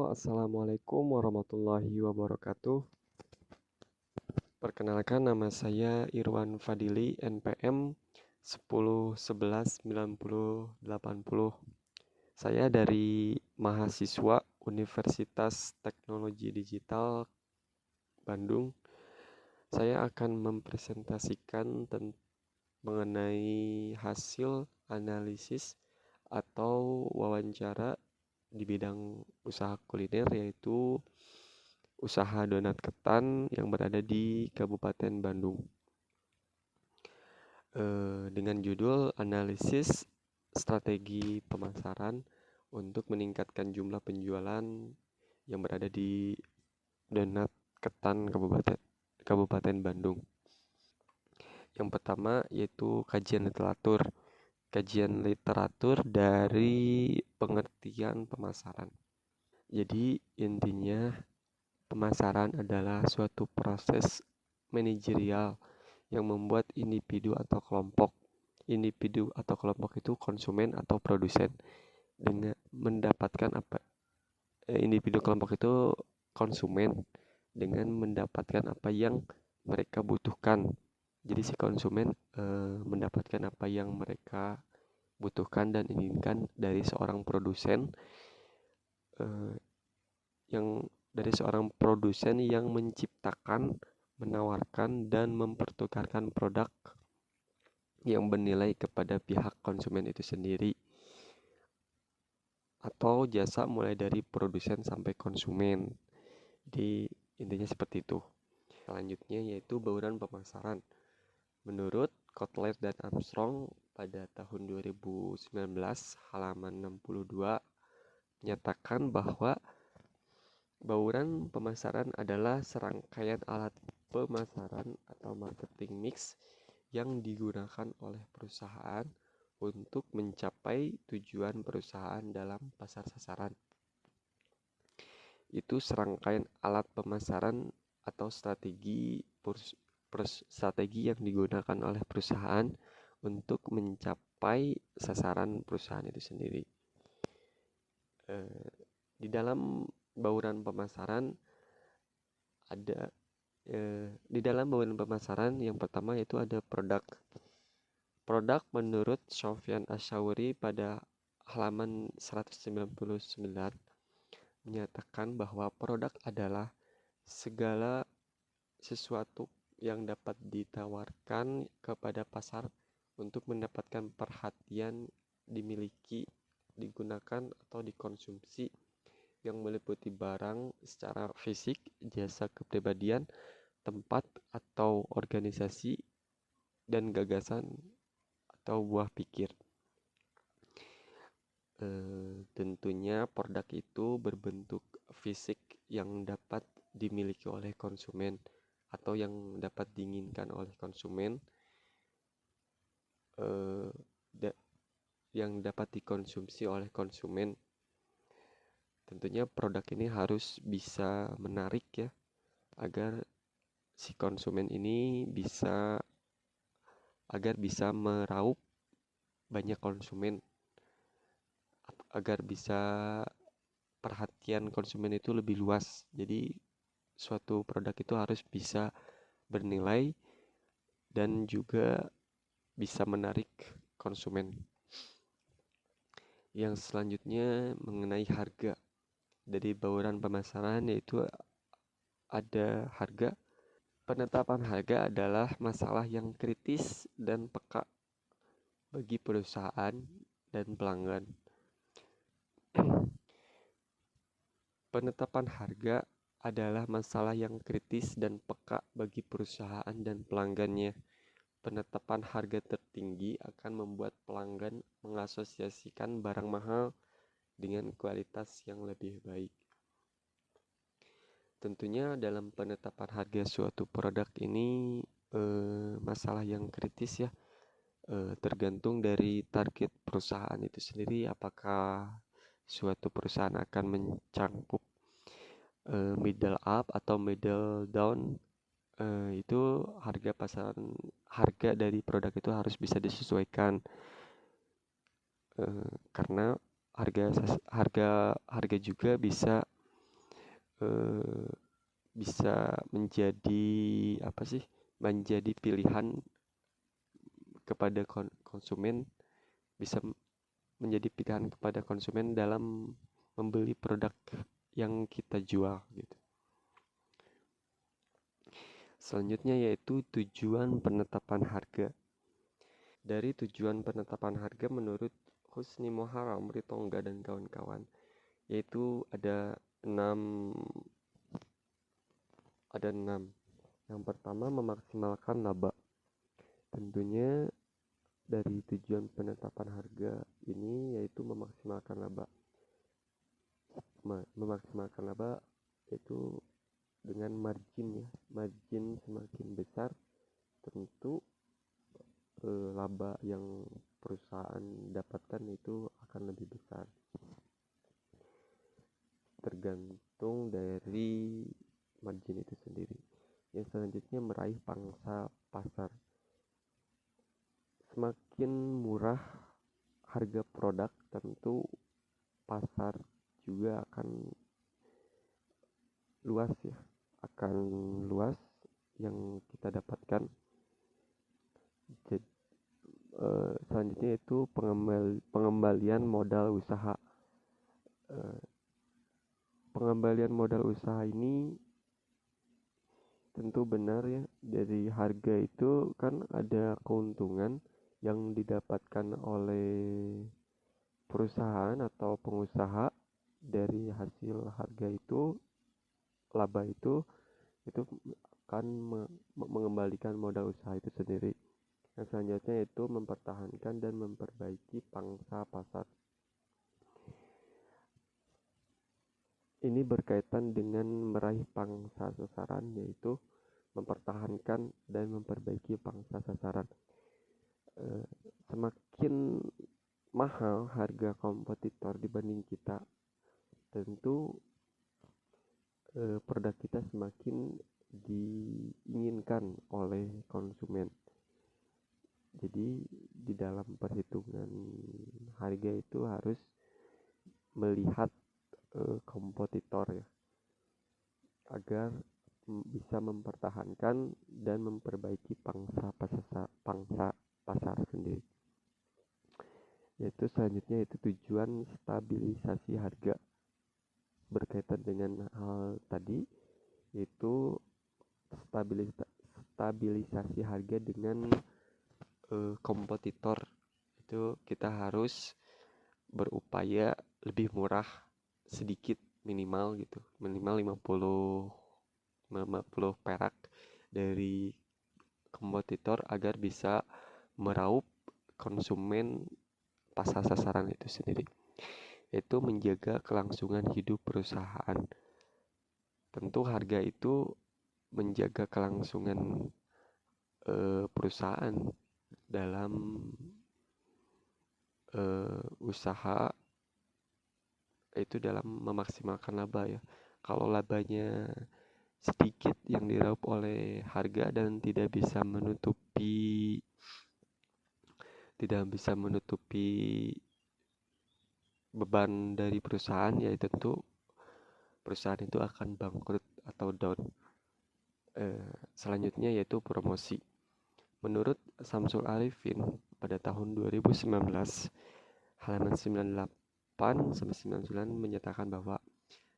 Halo, Assalamualaikum warahmatullahi wabarakatuh. Perkenalkan, nama saya Irwan Fadili, NPM 10119080. Saya dari mahasiswa Universitas Teknologi Digital Bandung. Saya akan mempresentasikan mengenai hasil analisis atau wawancara di bidang usaha kuliner, yaitu usaha donat ketan yang berada di Kabupaten Bandung. Dengan judul analisis strategi pemasaran untuk meningkatkan jumlah penjualan yang berada di donat ketan Kabupaten Bandung. Yang pertama yaitu kajian literatur. Kajian literatur dari pengertian pemasaran. Jadi intinya pemasaran adalah suatu proses manajerial yang membuat individu atau kelompok itu konsumen atau produsen dengan mendapatkan individu kelompok itu konsumen dengan mendapatkan apa yang mereka butuhkan. Jadi si konsumen mendapatkan apa yang mereka butuhkan dan inginkan dari seorang produsen yang menciptakan, menawarkan, dan mempertukarkan produk yang bernilai kepada pihak konsumen itu sendiri atau jasa mulai dari produsen sampai konsumen. Jadi intinya seperti itu. Selanjutnya yaitu bauran pemasaran. Menurut Kotler dan Armstrong pada tahun 2019 halaman 62 menyatakan bahwa bauran pemasaran adalah serangkaian alat pemasaran atau marketing mix yang digunakan oleh perusahaan untuk mencapai tujuan perusahaan dalam pasar sasaran. Itu serangkaian alat pemasaran atau strategi yang digunakan oleh perusahaan untuk mencapai sasaran perusahaan itu sendiri. Di dalam bauran pemasaran yang pertama yaitu ada produk. Produk menurut Sofyan Asyawri pada halaman 199 menyatakan bahwa produk adalah segala sesuatu yang dapat ditawarkan kepada pasar untuk mendapatkan perhatian, dimiliki, digunakan atau dikonsumsi, yang meliputi barang secara fisik, jasa kepribadian, tempat atau organisasi, dan gagasan atau buah pikir. Tentunya produk itu berbentuk fisik yang dapat dimiliki oleh konsumen atau yang dapat diinginkan oleh konsumen, yang dapat dikonsumsi oleh konsumen. Tentunya produk ini harus bisa menarik ya, agar si konsumen ini bisa meraup banyak konsumen, agar bisa perhatian konsumen itu lebih luas. Jadi suatu produk itu harus bisa bernilai dan juga bisa menarik konsumen. Yang selanjutnya mengenai harga. Dari bauran pemasaran yaitu ada harga. Penetapan harga adalah masalah yang kritis dan peka bagi perusahaan dan pelanggan. Penetapan harga adalah masalah yang kritis dan peka bagi perusahaan dan pelanggannya. Penetapan harga tertinggi akan membuat pelanggan mengasosiasikan barang mahal dengan kualitas yang lebih baik. Tentunya dalam penetapan harga suatu produk ini masalah yang kritis ya, tergantung dari target perusahaan itu sendiri, apakah suatu perusahaan akan mencangkup middle up atau middle down. Itu harga dari produk itu harus bisa disesuaikan, karena harga juga bisa eh, bisa menjadi apa sih? Menjadi pilihan kepada konsumen, bisa menjadi pilihan kepada konsumen dalam membeli produk yang kita jual gitu. Selanjutnya yaitu tujuan penetapan harga. Dari tujuan penetapan harga menurut Husni Muharram Ritonga dan kawan-kawan, yaitu enam ada enam. Yang pertama, memaksimalkan laba. Tentunya dari tujuan penetapan harga ini yaitu memaksimalkan laba. Memaksimalkan laba itu dengan margin ya. Margin semakin besar, tentu laba yang perusahaan dapatkan itu akan lebih besar. Tergantung dari margin itu sendiri. Yang selanjutnya, meraih pangsa pasar. Semakin murah harga produk, tentu pasar juga akan luas ya, akan luas yang kita dapatkan. Jadi, selanjutnya itu pengembalian modal usaha. Eh, Pengembalian modal usaha ini tentu benar ya, dari harga itu kan ada keuntungan yang didapatkan oleh perusahaan atau pengusaha dari hasil harga itu, laba itu akan mengembalikan modal usaha itu sendiri. Yang selanjutnya itu mempertahankan dan memperbaiki pangsa pasar. Ini berkaitan dengan meraih pangsa sasaran, yaitu mempertahankan dan memperbaiki pangsa sasaran. Semakin mahal harga kompetitor dibanding kita, tentu produk kita semakin diinginkan oleh konsumen. Jadi di dalam perhitungan harga itu harus melihat kompetitor ya, agar bisa mempertahankan dan memperbaiki pangsa pasar sendiri. Yaitu selanjutnya itu tujuan stabilisasi harga. Berkaitan dengan hal tadi, yaitu stabilisasi harga dengan kompetitor. Itu kita harus berupaya lebih murah sedikit, minimal gitu, minimal 50 perak dari kompetitor agar bisa meraup konsumen pasar sasaran itu sendiri. Itu menjaga kelangsungan hidup perusahaan. Tentu harga itu menjaga kelangsungan perusahaan dalam usaha, itu dalam memaksimalkan laba ya. Kalau labanya sedikit yang diraup oleh harga dan tidak bisa menutupi beban dari perusahaan, ya tentu perusahaan itu akan bangkrut atau down. Selanjutnya yaitu promosi. Menurut Samsul Arifin pada tahun 2019, halaman 98 sampai 99 menyatakan bahwa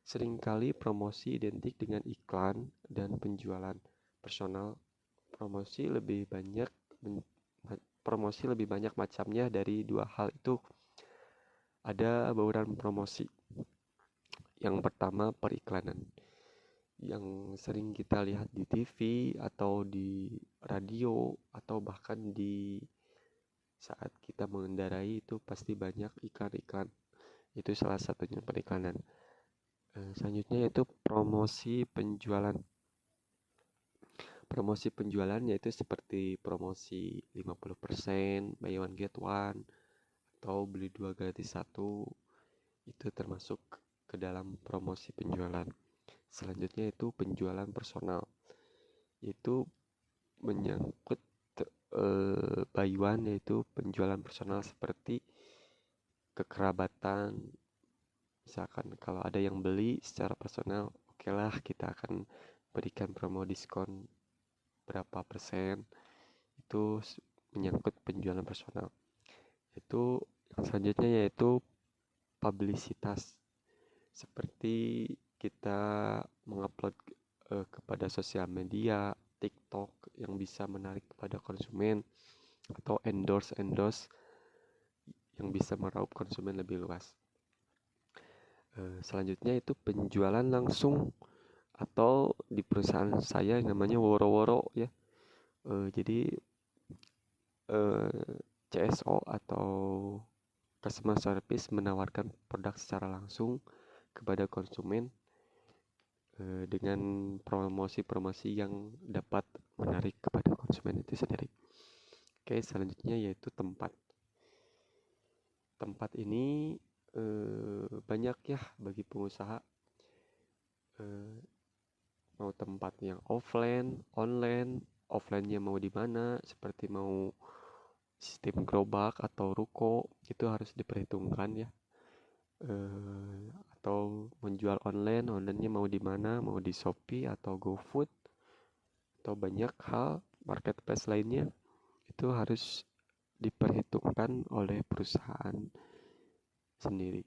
seringkali promosi identik dengan iklan dan penjualan personal. Promosi lebih banyak macamnya. Dari dua hal itu ada bauran promosi. Yang pertama, periklanan, yang sering kita lihat di TV atau di radio atau bahkan di saat kita mengendarai, itu pasti banyak iklan-iklan. Itu salah satunya periklanan. Selanjutnya yaitu promosi penjualan. Promosi penjualan yaitu seperti promosi 50%, buy one get one, atau beli 2 gratis 1. Itu termasuk ke dalam promosi penjualan. Selanjutnya itu penjualan personal. Itu menyangkut buy one, yaitu penjualan personal seperti kekerabatan. Misalkan kalau ada yang beli secara personal, oke lah kita akan berikan promo diskon berapa persen. Itu menyangkut penjualan personal. Itu yang selanjutnya yaitu publisitas, seperti kita mengupload kepada sosial media, TikTok yang bisa menarik kepada konsumen, atau endorse yang bisa meraup konsumen lebih luas. Selanjutnya itu penjualan langsung, atau di perusahaan saya yang namanya woro-woro ya. Jadi CSO atau customer service menawarkan produk secara langsung kepada konsumen dengan promosi-promosi yang dapat menarik kepada konsumen itu sendiri. Oke, selanjutnya yaitu tempat. Tempat ini banyak ya bagi pengusaha, mau tempat yang offline, online. Offline-nya mau di mana, seperti mau sistem gerobak atau ruko, itu harus diperhitungkan ya. Atau menjual online, onlinenya mau di mana, mau di Shopee atau GoFood, atau banyak hal marketplace lainnya, itu harus diperhitungkan oleh perusahaan sendiri.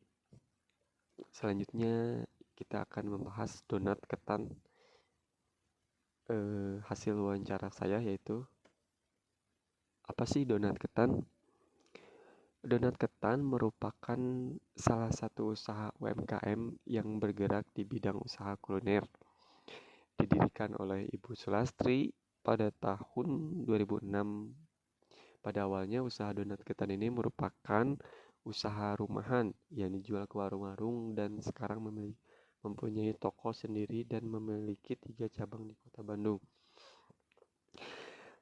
Selanjutnya kita akan membahas donat ketan. Hasil wawancara saya yaitu, apa sih donat ketan? Donat ketan merupakan salah satu usaha UMKM yang bergerak di bidang usaha kuliner. Didirikan oleh Ibu Sulastri pada tahun 2006. Pada awalnya usaha donat ketan ini merupakan usaha rumahan yang dijual ke warung-warung, dan sekarang mempunyai toko sendiri dan memiliki 3 cabang di Kota Bandung.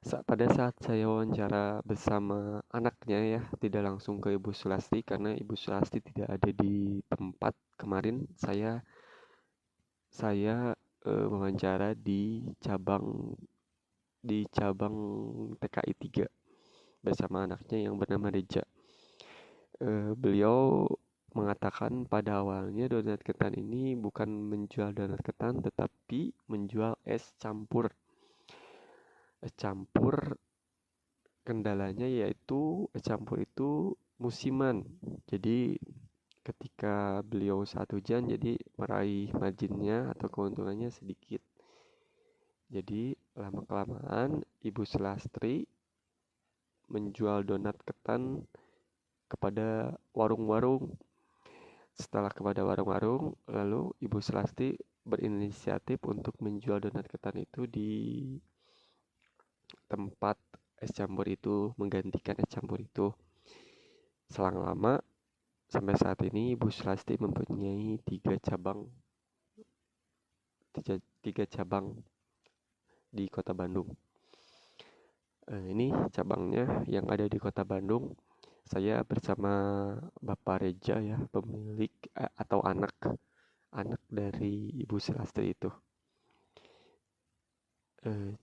Pada saat saya wawancara bersama anaknya ya, tidak langsung ke Ibu Sulasti karena Ibu Sulasti tidak ada di tempat. Kemarin saya wawancara di cabang TKI 3 bersama anaknya yang bernama Reja. Beliau mengatakan pada awalnya donat ketan ini bukan menjual donat ketan, tetapi menjual es campur. Es campur, kendalanya yaitu es campur itu musiman. Jadi ketika beliau saat hujan, jadi meraih marginnya atau keuntungannya sedikit. Jadi lama-kelamaan Ibu Sulastri menjual donat ketan kepada warung-warung. Setelah kepada warung-warung, lalu Ibu Sulastri berinisiatif untuk menjual donat ketan itu di tempat es campur itu, menggantikan es campur itu. Selang lama, sampai saat ini Ibu Sulastri mempunyai 3 cabang di Kota Bandung. Ini cabangnya yang ada di Kota Bandung. Saya bersama Bapak Reja ya, pemilik atau anak dari Ibu Sulastri itu.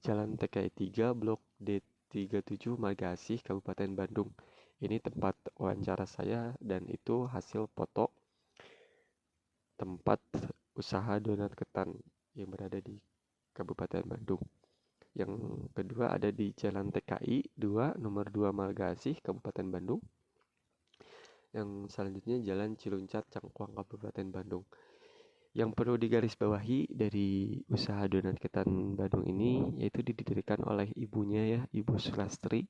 Jalan TKI 3, Blok D37, Margasih, Kabupaten Bandung. Ini tempat wawancara saya, dan itu hasil foto tempat usaha donat ketan yang berada di Kabupaten Bandung. Yang kedua ada di Jalan TKI 2, nomor 2, Margasih, Kabupaten Bandung. Yang selanjutnya Jalan Ciluncat, Cangkuang, Kabupaten Bandung. Yang perlu digarisbawahi dari usaha donat ketan Bandung ini, yaitu didirikan oleh ibunya ya, Ibu Sulastri.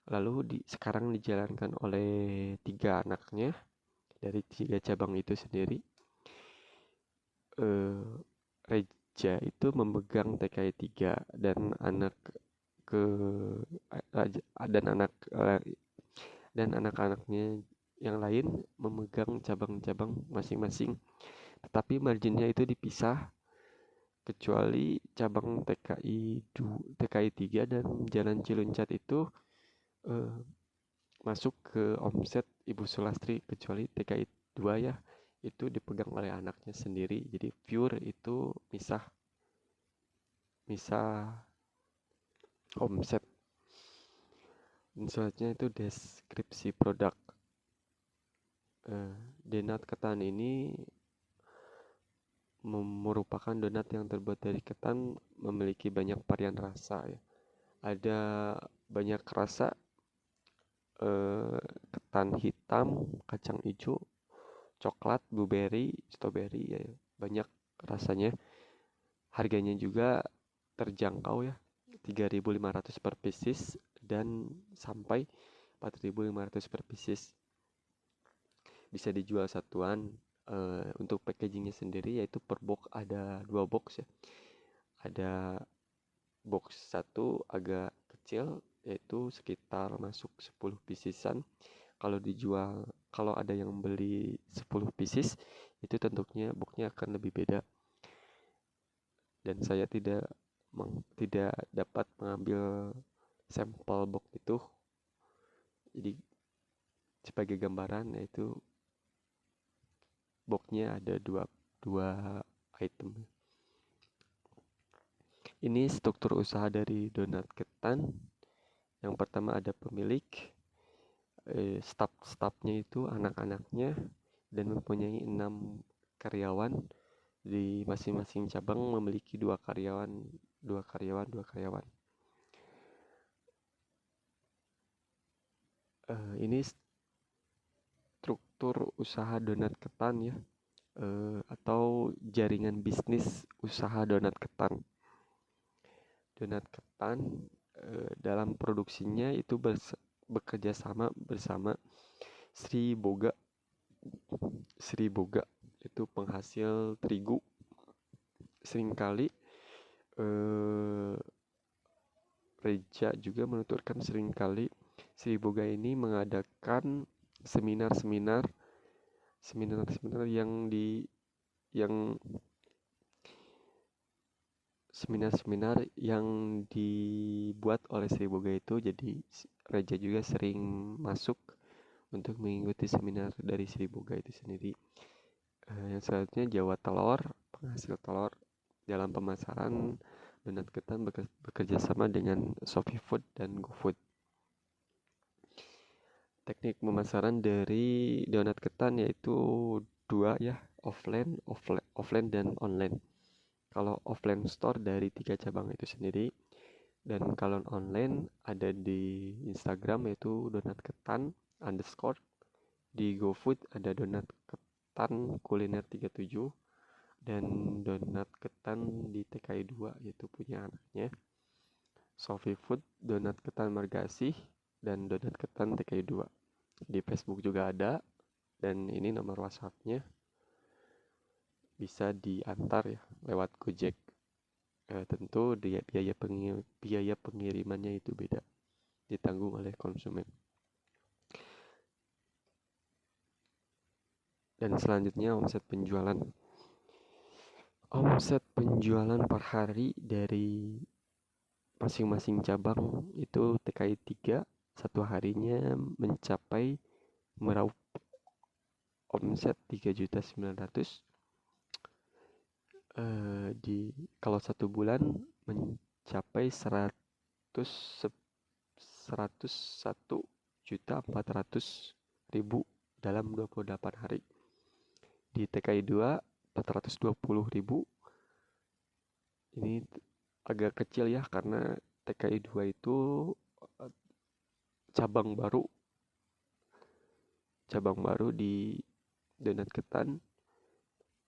Lalu sekarang dijalankan oleh 3 anaknya dari 3 cabang itu sendiri. Reja itu memegang TKI 3 dan anak-anaknya yang lain memegang cabang-cabang masing-masing. Tetapi marginnya itu dipisah, kecuali cabang TKI 3 dan Jalan Ciluncat itu masuk ke omset Ibu Sulastri, kecuali TKI 2 ya, itu dipegang oleh anaknya sendiri. Jadi pure itu misah omset. Dan selanjutnya itu deskripsi produk. Donat ketan ini merupakan donat yang terbuat dari ketan, memiliki banyak varian rasa ya. Ada banyak rasa, ketan hitam, kacang hijau, coklat, blueberry, strawberry ya, banyak rasanya. Harganya juga terjangkau ya, 3.500 per pieces dan sampai 4.500 per pieces. Bisa dijual satuan. Untuk packagingnya sendiri yaitu per box ada 2 box ya. Ada box satu agak kecil yaitu sekitar masuk 10 piecesan. Kalau ada yang beli 10 pieces itu tentunya boxnya akan lebih beda, dan saya tidak dapat mengambil sampel box itu. Jadi sebagai gambaran yaitu boxnya ada dua item. Ini struktur usaha dari donat ketan. Yang pertama ada pemilik, staff-staffnya itu anak-anaknya, dan mempunyai 6 karyawan. Di masing-masing cabang memiliki 2 karyawan. Ini struktur usaha donat ketan ya, atau jaringan bisnis usaha donat ketan. Donat ketan dalam produksinya itu bekerja sama bersama Sri Boga. Itu penghasil terigu. Seringkali Reja juga menuturkan seringkali Sri Boga ini mengadakan seminar-seminar yang dibuat oleh Sri Boga itu. Jadi Reja juga sering masuk untuk mengikuti seminar dari Sri Boga itu sendiri. Yang selanjutnya Jawa Telur, penghasil telur. Dalam pemasaran, donat ketan bekerja sama dengan Shopee Food dan GoFood. Teknik pemasaran dari donat ketan yaitu 2 ya, offline dan online. Kalau offline store dari 3 cabang itu sendiri, dan kalau online ada di Instagram yaitu donat ketan _ di GoFood ada donat ketan kuliner 37, dan donat ketan di TKI 2 yaitu punya anaknya. Shopee Food donat ketan Margasih dan donat ketan TKI 2. Di Facebook juga ada, dan ini nomor WhatsApp-nya bisa diantar ya lewat Gojek. Tentu biaya pengirimannya itu beda, ditanggung oleh konsumen. Dan selanjutnya omset penjualan. Omset penjualan per hari dari masing-masing cabang itu TKI 3 satu harinya mencapai meraup omset 3.900.000. Kalau 1 bulan mencapai 101.400.000 dalam 28 hari. Di TKI 2 420.000. Ini agak kecil ya, karena TKI 2 itu cabang baru di donat ketan.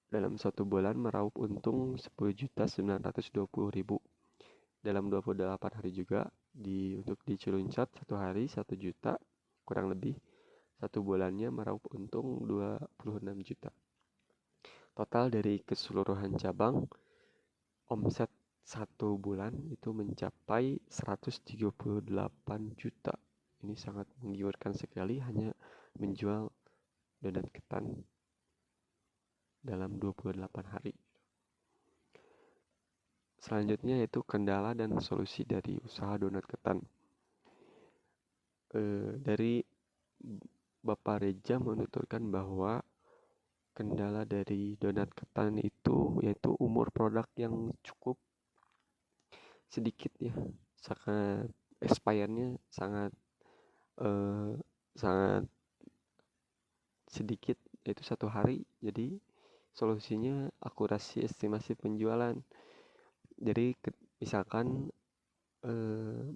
Dalam 1 bulan meraup untung 10.920.000 dalam 28 hari juga. Untuk di Ciluncat 1 hari 1 juta kurang lebih. 1 bulannya meraup untung 26 juta. Total dari keseluruhan cabang, omset 1 bulan itu mencapai 138 juta. Ini sangat menggiurkan sekali hanya menjual donat ketan dalam 28 hari. Selanjutnya yaitu kendala dan solusi dari usaha donat ketan. Dari Bapak Reja menuturkan bahwa kendala dari donat ketan itu yaitu umur produk yang cukup sedikit ya, sangat expirednya sangat sedikit, yaitu 1 hari. Jadi solusinya akurasi estimasi penjualan. Jadi eh,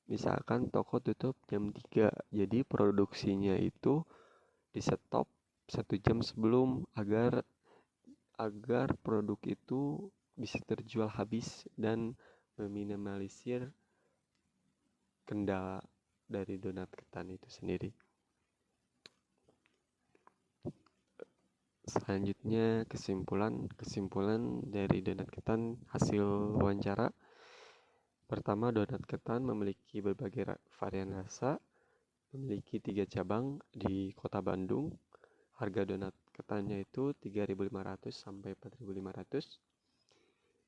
misalkan toko tutup jam 3, jadi produksinya itu di stop 1 jam sebelum agar agar produk itu bisa terjual habis dan meminimalisir kendala dari donat ketan itu sendiri. Selanjutnya kesimpulan dari donat ketan hasil wawancara. Pertama, donat ketan memiliki berbagai varian rasa, memiliki 3 cabang di Kota Bandung. Harga donat ketannya itu 3.500 sampai 4.500.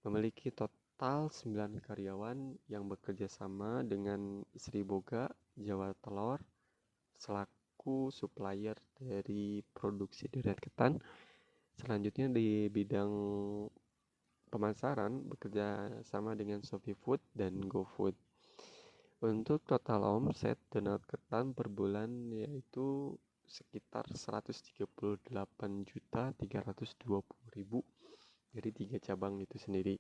Memiliki total 9 karyawan yang bekerja sama dengan Sri Boga Jawa Telur selaku supplier dari produksi donat ketan. Selanjutnya di bidang pemasaran bekerja sama dengan Shopee Food dan GoFood. Untuk total omset donat ketan per bulan yaitu sekitar 138.320.000 dari 3 cabang itu sendiri.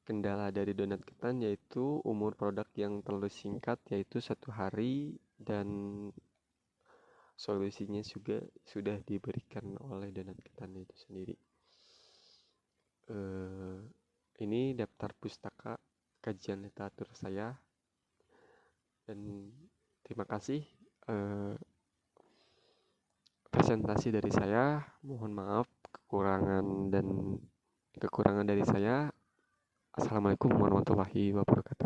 Kendala dari donat ketan yaitu umur produk yang terlalu singkat, yaitu 1 hari, dan solusinya juga sudah diberikan oleh donat ketan itu sendiri. Ini daftar pustaka kajian literatur saya, dan terima kasih presentasi dari saya. Mohon maaf kekurangan dari saya. Assalamualaikum warahmatullahi wabarakatuh.